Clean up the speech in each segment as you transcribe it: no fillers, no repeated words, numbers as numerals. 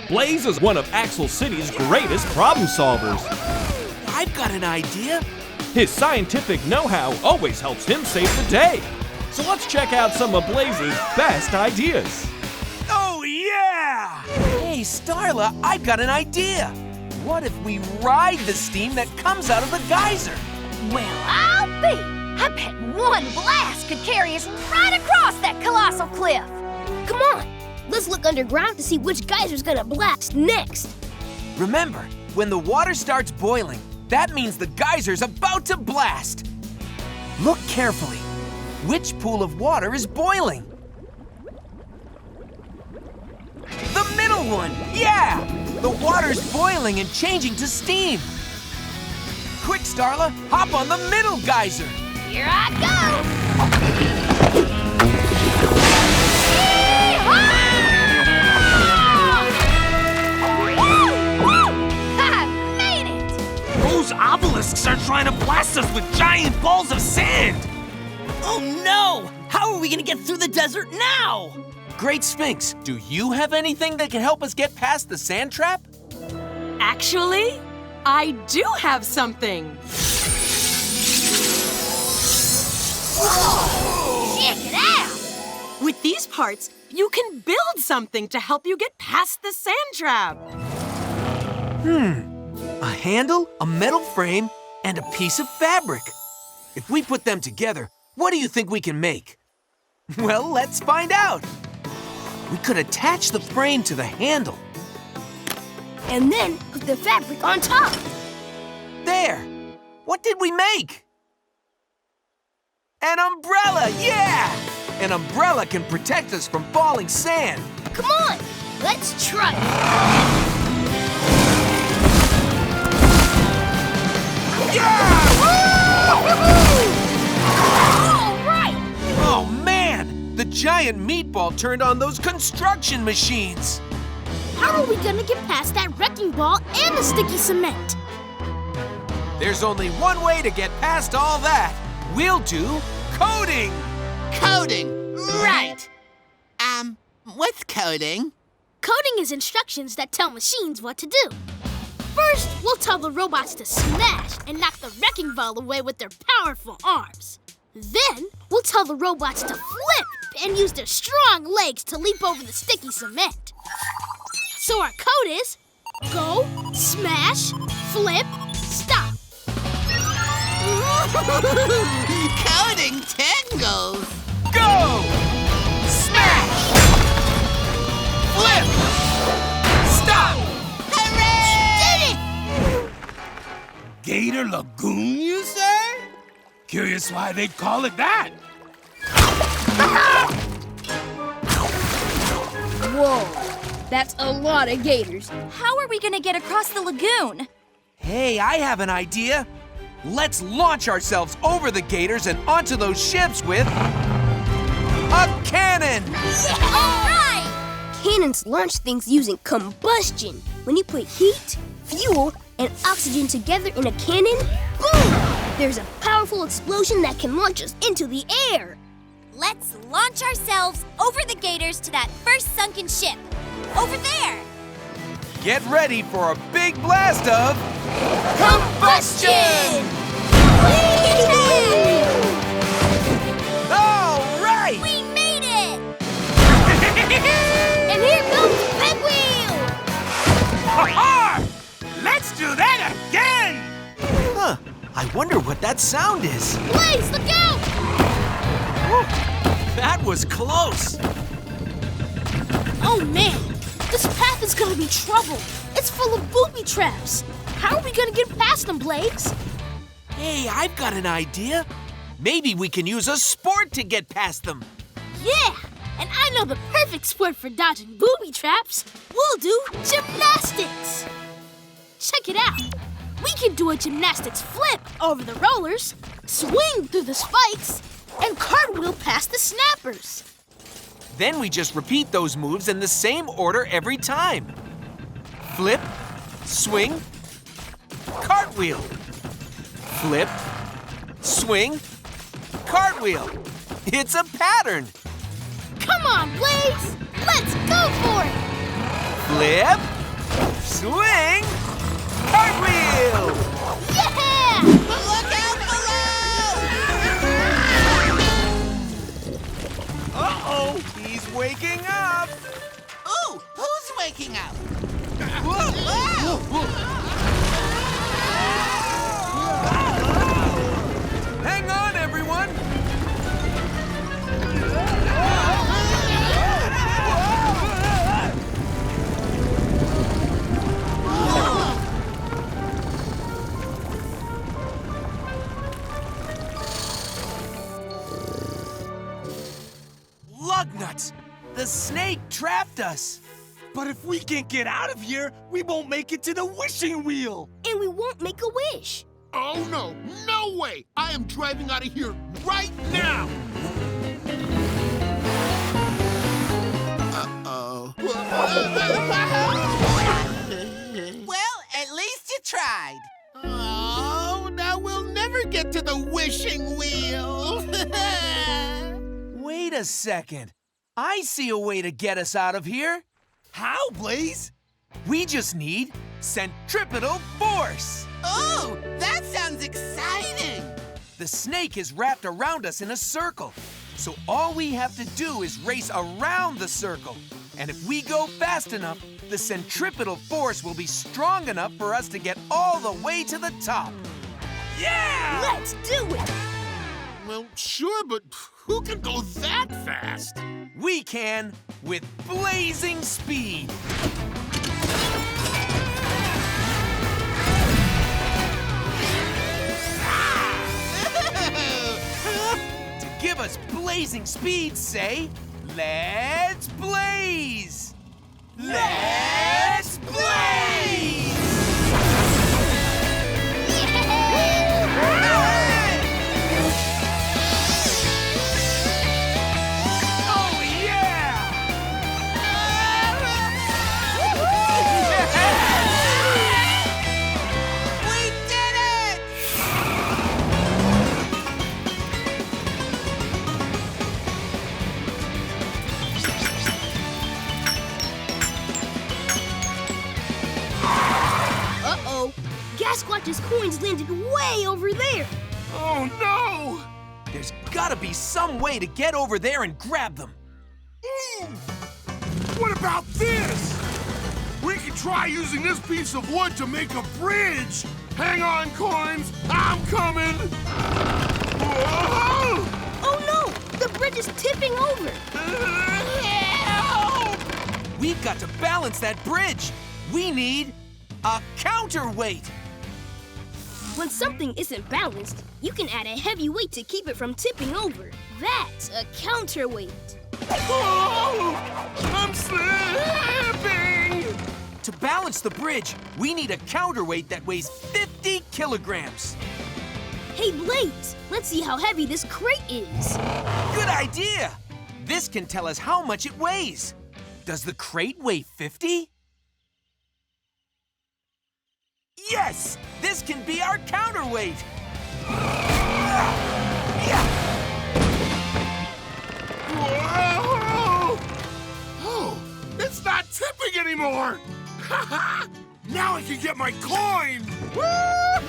Blaze is one of Axel City's greatest problem solvers. I've got an idea. His scientific know-how always helps him save the day. So let's check out some of Blaze's best ideas. Oh, yeah! Hey, Starla, I've got an idea. What if we ride the steam that comes out of the geyser? Well, I'll be. I bet one blast could carry us right across that colossal cliff. Come on, let's look underground to see which geyser's gonna blast next. Remember, when the water starts boiling, that means the geyser's about to blast. Look carefully. Which pool of water is boiling? The middle one, yeah! The water's boiling and changing to steam. Quick, Starla, hop on the middle geyser. Here I go! I made it! Those obelisks are trying to blast us with giant balls of sand! Oh no! How are we gonna get through the desert now? Great Sphinx, do you have anything that can help us get past the sand trap? Actually, I do have something. Whoa! Check it out! With these parts, you can build something to help you get past the sand trap. A handle, a metal frame, and a piece of fabric. If we put them together, what do you think we can make? Well, let's find out. We could attach the frame to the handle. And then put the fabric on top. There! What did we make? An umbrella, yeah! An umbrella can protect us from falling sand. Come on, let's try it. Yeah! All right! Oh man! The giant meatball turned on those construction machines. How are we gonna get past that wrecking ball and the sticky cement? There's only one way to get past all that. We'll do coding. Coding, right. What's coding? Coding is instructions that tell machines what to do. First, we'll tell the robots to smash and knock the wrecking ball away with their powerful arms. Then, we'll tell the robots to flip and use their strong legs to leap over the sticky cement. So our code is go, smash, flip, stop. Coding tingles. Go! Smash! Flip! Stop! Hooray! Gator Lagoon, you say? Curious why they call it that. Whoa, that's a lot of gators. How are we gonna get across the lagoon? Hey, I have an idea. Let's launch ourselves over the gators and onto those ships with a cannon! All right! Cannons launch things using combustion. When you put heat, fuel, and oxygen together in a cannon, boom! There's a powerful explosion that can launch us into the air. Let's launch ourselves over the gators to that first sunken ship. Over there! Get ready for a big blast of Combustion! All right! We made it! And here comes the big wheel! Ha-ha! Let's do that again! Huh, I wonder what that sound is. Blaze, look out! Whew, that was close. Oh man, this path is gonna be trouble. It's full of booby traps. How are we gonna get past them, Blaze? Hey, I've got an idea. Maybe we can use a sport to get past them. Yeah, and I know the perfect sport for dodging booby traps. We'll do gymnastics. Check it out. We can do a gymnastics flip over the rollers, swing through the spikes, and cartwheel past the snappers. Then we just repeat those moves in the same order every time. Flip, swing, cartwheel. Flip, swing, cartwheel. It's a pattern. Come on, Blaze! Let's go for it! Flip, Swing! Cartwheel! Yeah! Look out below! Uh-oh, he's waking up! Ooh, who's waking up? Hang on, everyone! Lugnuts! The snake trapped us! But if we can't get out of here, we won't make it to the wishing wheel. And we won't make a wish. Oh, no. No way. I am driving out of here right now. Uh-oh. Well, at least you tried. Oh, now we'll never get to the wishing wheel. Wait a second. I see a way to get us out of here. How, Blaze? We just need centripetal force. Oh, that sounds exciting. The snake is wrapped around us in a circle. So all we have to do is race around the circle. And if we go fast enough, the centripetal force will be strong enough for us to get all the way to the top. Yeah! Let's do it! Well, sure, but who can go that fast? We can with blazing speed. To give us blazing speed, say, let's blaze! Let's blaze! Oh, yeah! We did it! Uh-oh. Gasquatch's coins landed way over there. Oh, no! There's gotta be some way to get over there and grab them. What about this? We can try using this piece of wood to make a bridge. Hang on, coins. I'm coming. Whoa! Oh no! The bridge is tipping over. We've got to balance that bridge. We need a counterweight. When something isn't balanced, you can add a heavy weight to keep it from tipping over. That's a counterweight. Oh, I'm slipping! To balance the bridge, we need a counterweight that weighs 50 kilograms. Hey, Blaze, let's see how heavy this crate is. Good idea! This can tell us how much it weighs. Does the crate weigh 50? Yes! This can be our counterweight! Whoa! Oh, it's not tipping anymore. Now I can get my coin. Yeah,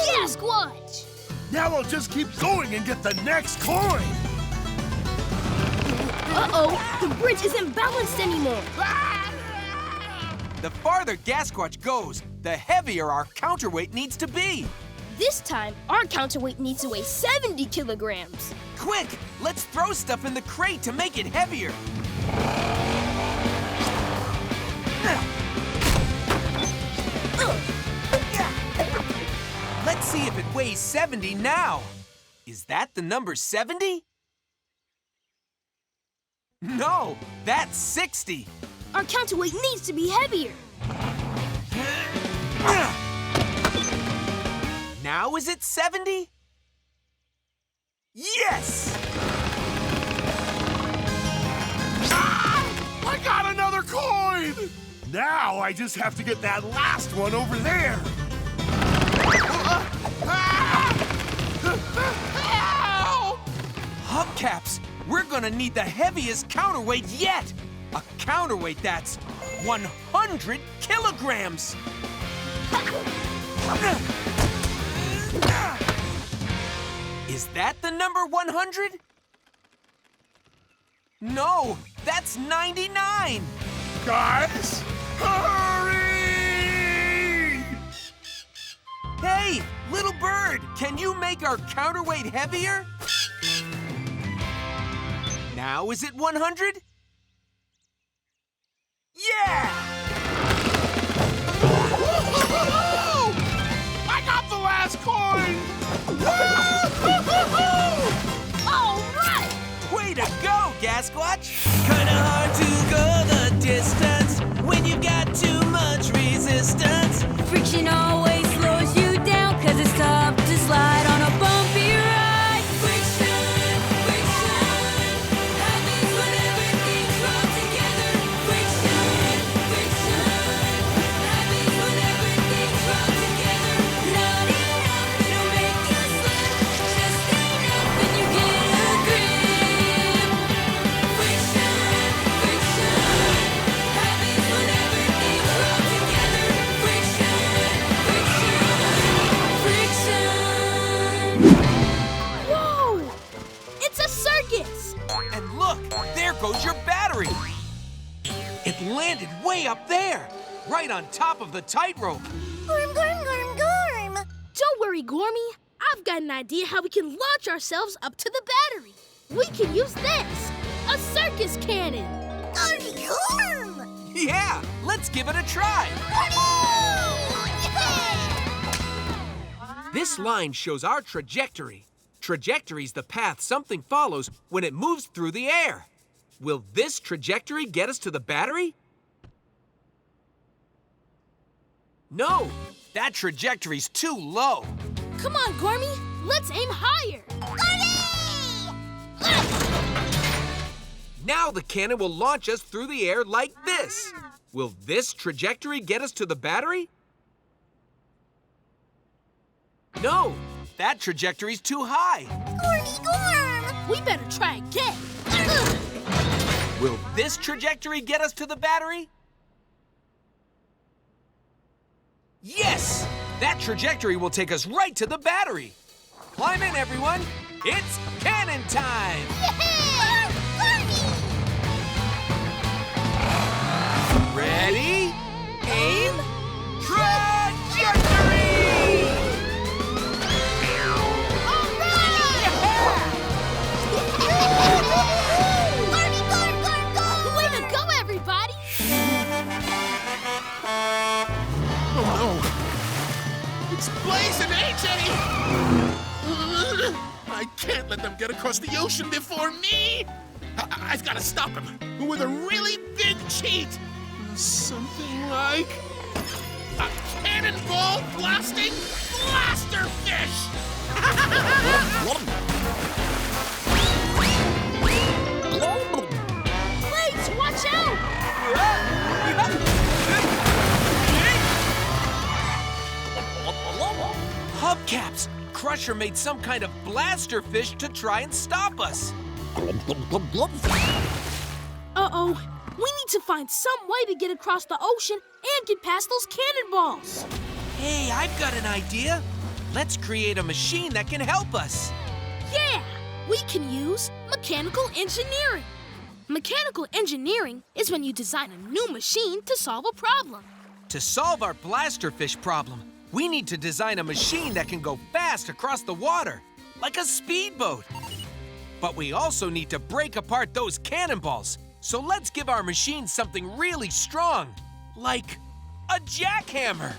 Gasquatch! Now I'll just keep going and get the next coin. Uh-oh, the bridge isn't balanced anymore. The farther Gasquatch goes, the heavier our counterweight needs to be. This time, our counterweight needs to weigh 70 kilograms. Quick, let's throw stuff in the crate to make it heavier. Let's see if it weighs 70 now. Is that the number 70? No, that's 60. Our counterweight needs to be heavier. Now is it 70? Yes! I got another coin! Now I just have to get that last one over there. Hubcaps, we're gonna need the heaviest counterweight yet. A counterweight that's 100 kilograms! Is that the number 100? No, that's 99! Guys, hurry! Hey, little bird, can you make our counterweight heavier? Now is it 100? Yeah! I got the last coin! All right! Way to go, Gasquatch! Kinda hard to go the distance when you've got too much resistance. Friction always slows you down, 'cause it's tough to slide on a bumpy ride. Friction, friction, happens when everything's run together. Friction, friction, happens when everything's run together. Not enough, it'll make you slip. Just enough and you get a grip. Friction, friction, happens when everything's run together. Friction, friction, friction. Whoa! It's a circus! And look, there goes your battery! It landed way up there, right on top of the tightrope. Gorm, gorm, gorm, gorm! Don't worry, Gormy. I've got an idea how we can launch ourselves up to the battery. We can use this, a circus cannon. Gormy, gorm! Yeah, let's give it a try. This line shows our trajectory. Trajectory's the path something follows when it moves through the air. Will this trajectory get us to the battery? No, that trajectory's too low. Come on, Gormy. Let's aim higher. Now the cannon will launch us through the air like this. Will this trajectory get us to the battery? No, that trajectory's too high. Gormy, gorm! We better try again. Will this trajectory get us to the battery? Yes! That trajectory will take us right to the battery. Climb in, everyone. It's cannon time! Ready? Aim! Trajectory! Way to go, everybody! Oh no! It's blazing, AJ! I can't let them get across the ocean before me! I've got to stop him with a really big cheat! Something like a cannonball blasting blaster fish! Wait, watch out! Hubcaps! Crusher made some kind of blaster fish to try and stop us. Uh-oh. We need to find some way to get across the ocean and get past those cannonballs. Hey, I've got an idea. Let's create a machine that can help us. Yeah! We can use mechanical engineering. Mechanical engineering is when you design a new machine to solve a problem. To solve our blasterfish problem, we need to design a machine that can go fast across the water, like a speedboat. But we also need to break apart those cannonballs. So let's give our machine something really strong, like a jackhammer.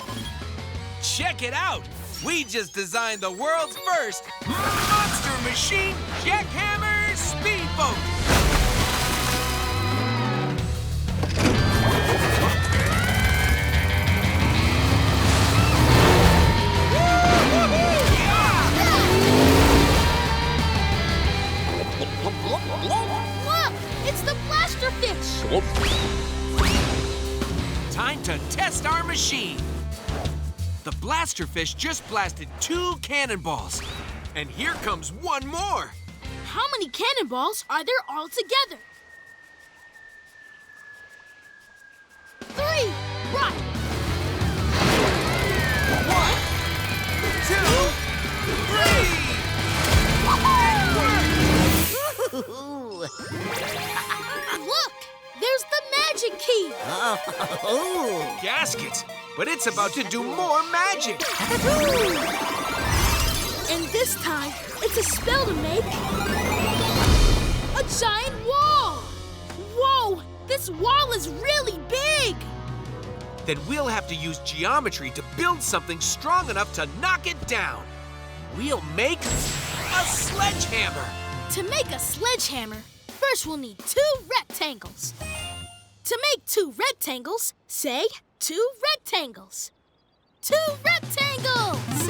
Check it out. We just designed the world's first monster machine jackhammer speedboat. Look! It's the blaster fish! Time to test our machine. The blasterfish just blasted 2 cannonballs. And here comes one more. How many cannonballs are there all together? Oh, gaskets. But it's about to do more magic. And this time, it's a spell to make a giant wall. Whoa, this wall is really big. Then we'll have to use geometry to build something strong enough to knock it down. We'll make a sledgehammer. To make a sledgehammer, first we'll need 2 rectangles. To make 2 rectangles, say 2 rectangles. 2 rectangles!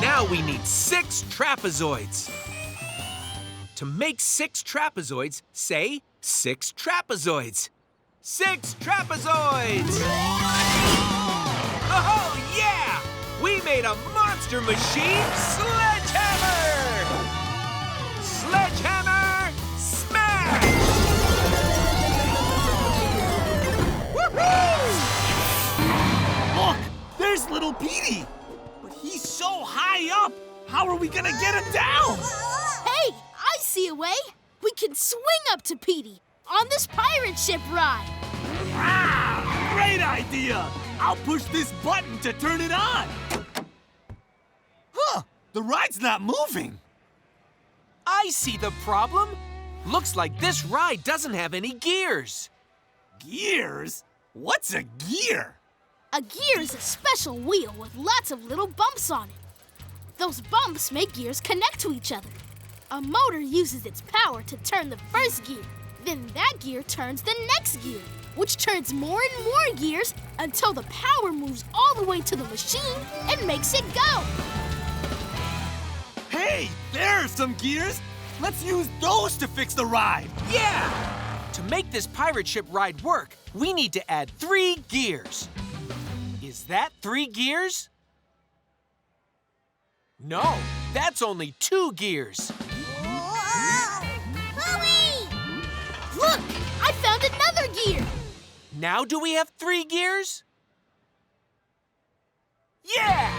Now we need 6 trapezoids. To make 6 trapezoids, say 6 trapezoids. 6 trapezoids! Oh, yeah! We made a monster machine sledgehammer! Sledgehammer smash! Woohoo! Look, there's little Petey. But he's so high up. How are we gonna get him down? Hey, I see a way. We can swing up to Petey on this pirate ship ride. Ah, great idea. I'll push this button to turn it on. Huh, the ride's not moving. I see the problem. Looks like this ride doesn't have any gears. Gears? What's a gear? A gear is a special wheel with lots of little bumps on it. Those bumps make gears connect to each other. A motor uses its power to turn the first gear. Then that gear turns the next gear, which turns more and more gears until the power moves all the way to the machine and makes it go. Hey, there are some gears. Let's use those to fix the ride. Yeah! To make this pirate ship ride work, we need to add 3 gears. Is that 3 gears? No, that's only 2 gears. Look, I found another gear. Now do we have 3 gears? Yeah!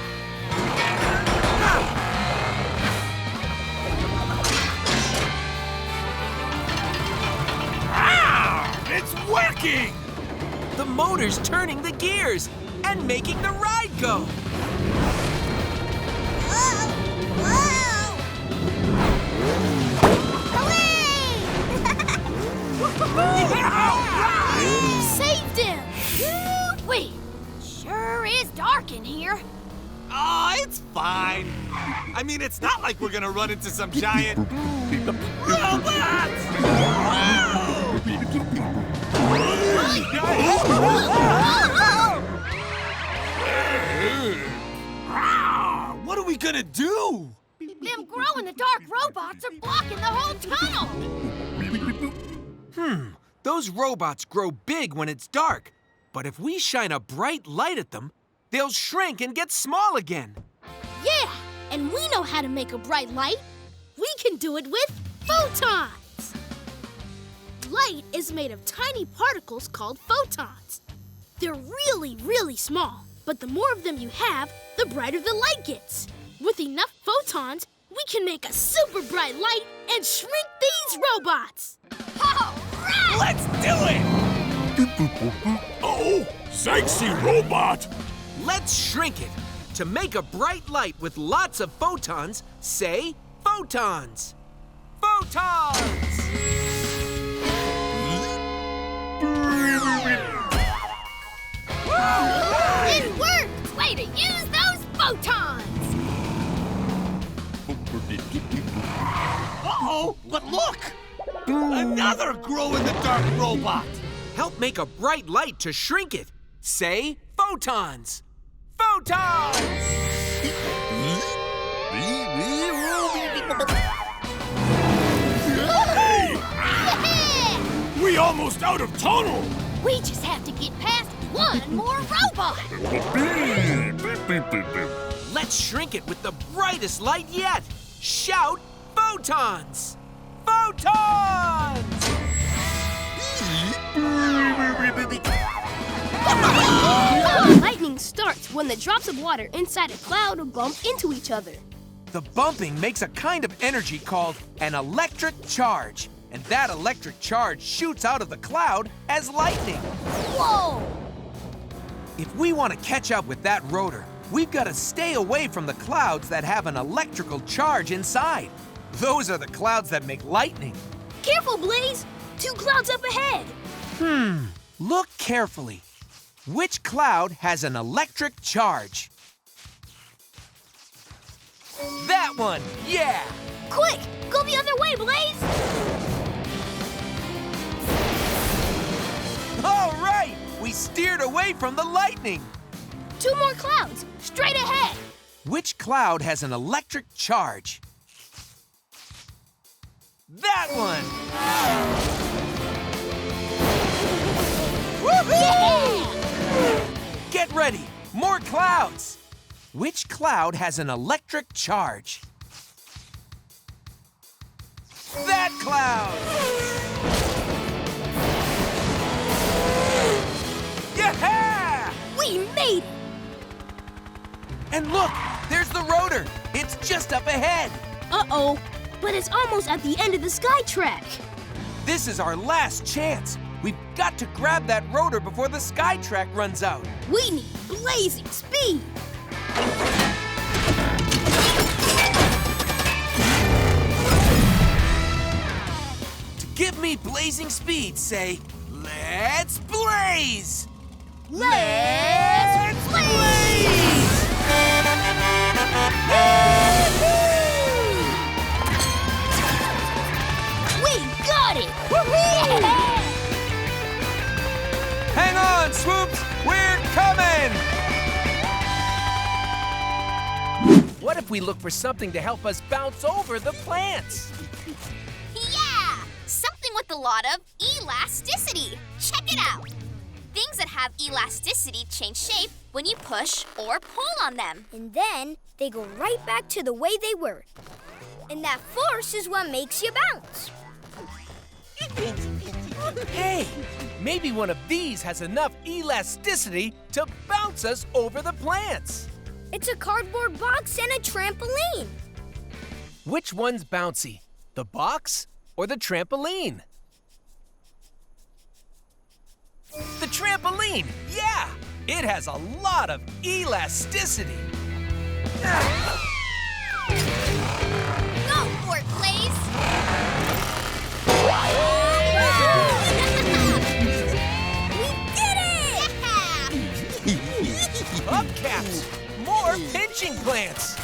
It's working! The motor's turning the gears and making the ride go. You saved him. Wait, sure is dark in here. Oh, it's fine. I mean, it's not like we're gonna run into some giant robots! What are we gonna do? Them glow-in-the-dark robots are blocking the whole tunnel. Those robots grow big when it's dark. But if we shine a bright light at them, they'll shrink and get small again. Yeah, and we know how to make a bright light. We can do it with photons. Light is made of tiny particles called photons. They're really, really small, but the more of them you have, the brighter the light gets. With enough photons, we can make a super bright light and shrink these robots. All right! Let's do it! Oh, sexy robot! Let's shrink it. To make a bright light with lots of photons, say photons. Photons! It worked! Way to use those photons! Uh-oh, but look! Another glow-in-the-dark robot! Help make a bright light to shrink it. Say photons. Photons! We almost out of tunnel! We just have to get past one more robot. Let's shrink it with the brightest light yet. Shout photons! Photons! Lightning starts when the drops of water inside a cloud bump into each other. The bumping makes a kind of energy called an electric charge. and that electric charge shoots out of the cloud as lightning. Whoa! If we want to catch up with that rotor, we've got to stay away from the clouds that have an electrical charge inside. Those are the clouds that make lightning. Careful, Blaze! 2 clouds up ahead! Look carefully. Which cloud has an electric charge? That one, yeah! Quick! Go the other way, Blaze! All right! We steered away from the lightning. 2 more clouds, straight ahead! Which cloud has an electric charge? That one! Woohoo! Get ready! More clouds! Which cloud has an electric charge? That cloud! Yeah! We made it! And look, there's the rotor. It's just up ahead. Uh-oh, but it's almost at the end of the sky track. This is our last chance. We've got to grab that rotor before the sky track runs out. We need blazing speed. To give me blazing speed, say, let's blaze! Let's blaze! We got it! Yeah! Hang on, Swoops! We're coming! What if we look for something to help us bounce over the plants? Yeah! Something with a lot of elasticity. Check it out. Things that have elasticity change shape when you push or pull on them. And then they go right back to the way they were. And that force is what makes you bounce. Hey, maybe one of these has enough elasticity to bounce us over the plants. It's a cardboard box and a trampoline. Which one's bouncy? The box or the trampoline? The trampoline, yeah! It has a lot of elasticity. Go for it, Blaze! We did it! Hubcaps! More pinching plants!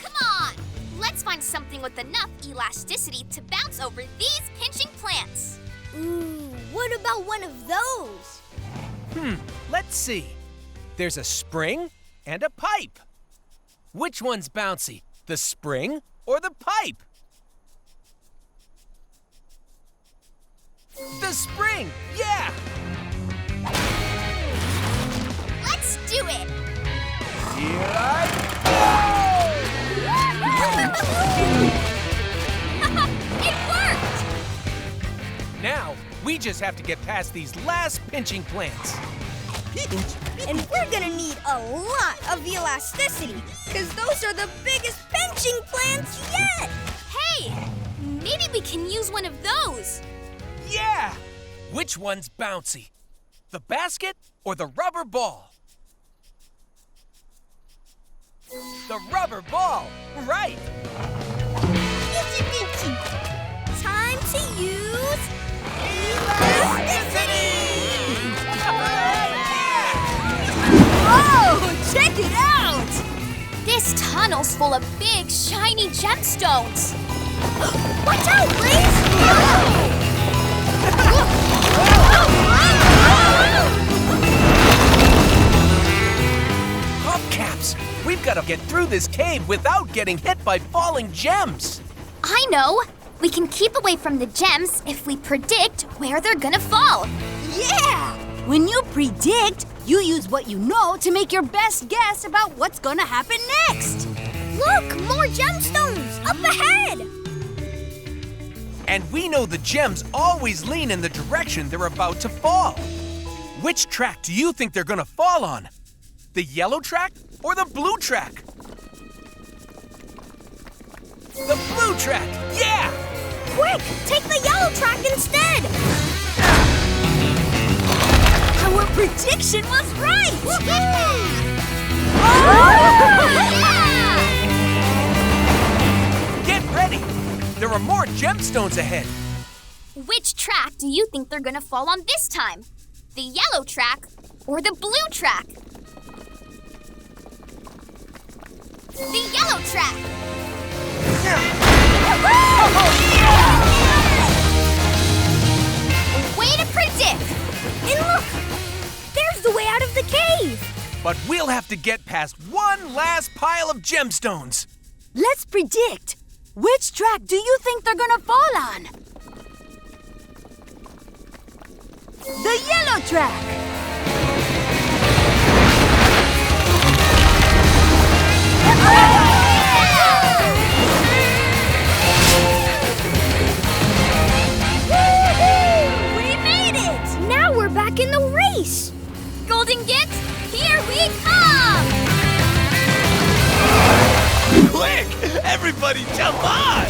Come on! Let's find something with enough elasticity to bounce over these pinching plants. Ooh, what about one of those? Let's see. There's a spring and a pipe. Which one's bouncy, the spring or the pipe? The spring, yeah! Let's do it! Here I It worked! Now, we just have to get past these last pinching plants. And we're gonna need a lot of elasticity, because those are the biggest pinching plants yet! Hey! Maybe we can use one of those! Yeah! Which one's bouncy? The basket or the rubber ball? The rubber ball, right! Time to use elasticity! Whoa! Check it out! This tunnel's full of big, shiny gemstones. Watch out, Blaze! Hubcaps, we've got to get through this cave without getting hit by falling gems. I know! We can keep away from the gems if we predict where they're gonna fall. Yeah! When you predict, you use what you know to make your best guess about what's gonna happen next. Look, more gemstones up ahead! And we know the gems always lean in the direction they're about to fall. Which track do you think they're gonna fall on? The yellow track or the blue track? The blue track, yeah! Quick, take the yellow track instead! Our prediction was right! Get ready! There are more gemstones ahead. Which track do you think they're gonna fall on this time? The yellow track or the blue track? The yellow track! Way to predict! And look! There's the way out of the cave! But we'll have to get past one last pile of gemstones. Let's predict. Which track do you think they're gonna fall on? The yellow track! We made it! Now we're back in the race! Golden Gifts, here we come! Quick! Everybody jump on!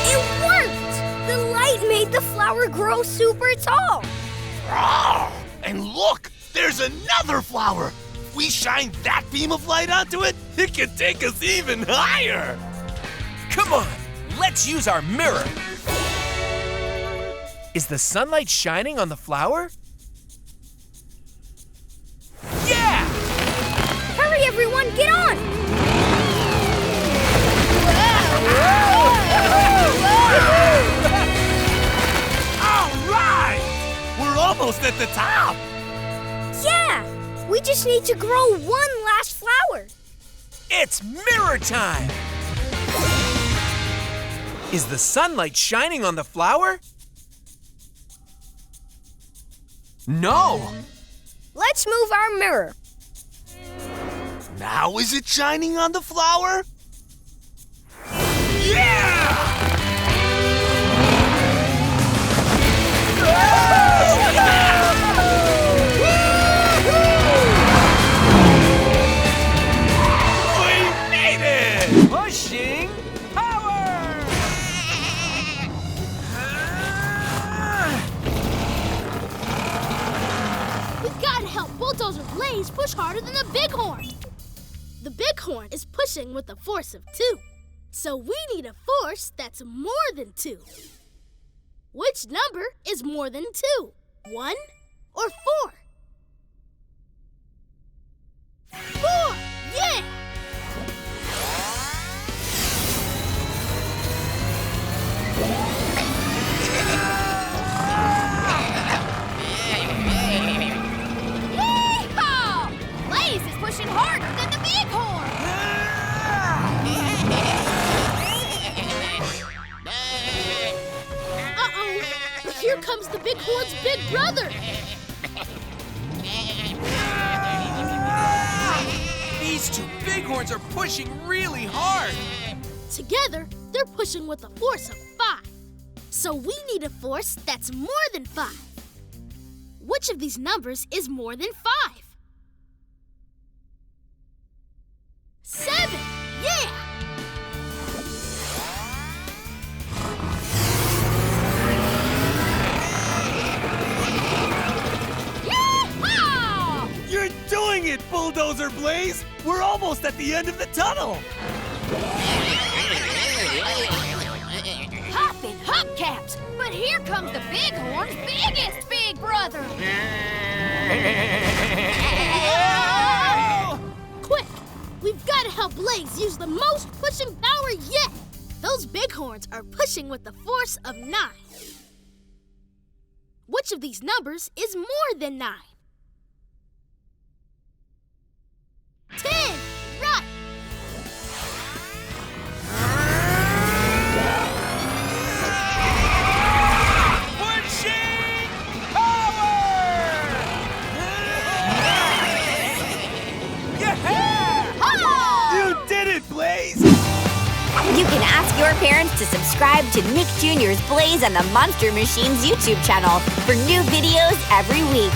It worked! The light made the flower grow super tall! And look! There's another flower! If we shine that beam of light onto it, it can take us even higher! Come on, let's use our mirror. Is the sunlight shining on the flower? Yeah! Hurry, everyone, get on! All right! We're almost at the top! Yeah! We just need to grow one last flower. It's mirror time! Is the sunlight shining on the flower? No! Let's move our mirror. Now is it shining on the flower? Yeah! We made it! Pushing power! We've got to help Bulldozer Blaze push harder than the Bighorn. The Bighorn is pushing with a force of 2. So we need a force that's more than 2. Which number is more than 2? 1 or 4? 4! Yeah! Yee-haw! Blaze is pushing harder than the Bighorn! Uh-oh! Here comes the Bighorn's big brother! These two bighorns are pushing really hard. Together, they're pushing with a force of 5. So we need a force that's more than 5. Which of these numbers is more than 5? 7! Yeah! Yee-haw! You're doing it, Bulldozer Blaze! We're almost at the end of the tunnel! Hoppin' hubcaps! But here comes the Bighorn's biggest big brother! Quick! We've got to help Blaze use the most pushing power yet! Those Bighorns are pushing with the force of 9. Which of these numbers is more than 9? 10! Right! Pushing power! Yeah! You did it, Blaze! You can ask your parents to subscribe to Nick Jr.'s Blaze and the Monster Machines YouTube channel for new videos every week.